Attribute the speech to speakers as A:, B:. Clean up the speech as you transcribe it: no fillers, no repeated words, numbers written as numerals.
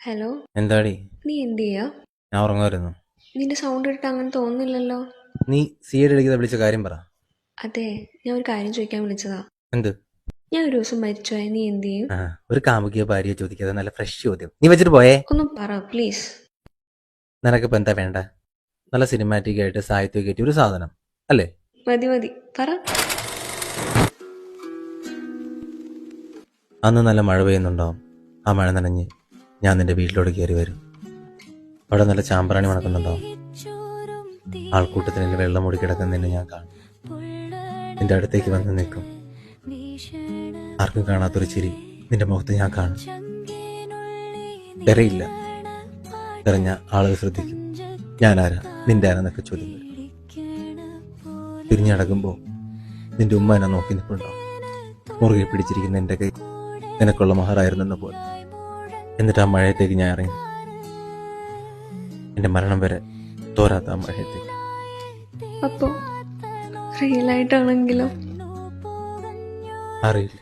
A: Hello.
B: എന്താടി?
A: നീ എന്ത് ചെയ്യാ?
B: ഞാൻ ഉറങ്ങുമായിരുന്നു.
A: നിന്റെ സൗണ്ട് ഇട്ട് അങ്ങനെ തോന്നുന്നില്ലല്ലോ.
B: നീ സി ഐ വിളിക്കുന്ന വിളിച്ച കാര്യം പറ.
A: അതെ, ഞാൻ ഒരു കാര്യം ചോദിക്കാൻ വിളിച്ചതാ.
B: എന്ത്?
A: ഞാൻ ഒരു ദിവസം മരിച്ചുപോയ നീ എന്ത് ചെയ്യും?
B: ആ, ഒരു കാമുകിയോ ഭാര്യയോ ചോദിക്കാതെ നല്ല ഫ്രഷ് ചോദ്യം നീ വെച്ചിട്ട് പോയേ.
A: ഒന്ന് പറ പ്ലീസ്.
B: നിനക്കിപ്പോൾ എന്താ വേണ്ട? നല്ല സിനിമാറ്റിക് ആയിട്ട് സാഹിത്യമൊക്കെ ആയിട്ട് ഒരു സാധനം അല്ലേ?
A: മതി മതി, പറ.
B: അന്ന് നല്ല മഴ പെയ്യുന്നുണ്ടാവും. ആ മഴ നനഞ്ഞ് ഞാൻ നിന്റെ വീട്ടിലോട്ട് കയറി വരും. അവിടെ നല്ല ചാമ്പ്രാണി മണക്കുന്നുണ്ടാവും. ആൾക്കൂട്ടത്തിന് വെള്ളം മൂടി കിടക്കുന്നതിന് ഞാൻ കാണും. നിന്റെ അടുത്തേക്ക് വന്ന് നിൽക്കും. ആർക്കും കാണാത്തൊരു ചിരി നിന്റെ മുഖത്ത് ഞാൻ കാണും. തെരയില്ല. തെരഞ്ഞ ആളുകൾ ശ്രദ്ധിക്കും. ഞാനാരാ, നിന്റെ ആരാന്നൊക്കെ ചോദ്യം വരും. തിരിഞ്ഞടക്കുമ്പോൾ നിന്റെ ഉമ്മ എന്നെ നോക്കി നിൽപ്പുണ്ടാവും. മുറുകെ പിടിച്ചിരിക്കുന്ന എൻ്റെ കൈ നിനക്കുള്ള മഹറായിരുന്നെന്ന പോലെ. എന്നിട്ട് ആ മഴയത്തേക്ക് ഞാൻ ഇറങ്ങി. എൻ്റെ മരണം വരെ തോരാത്ത ആ മഴയത്തേക്ക്.
A: അപ്പോ റിയൽ ആയിട്ടാണെങ്കിലോ?
B: അറിയില്ല.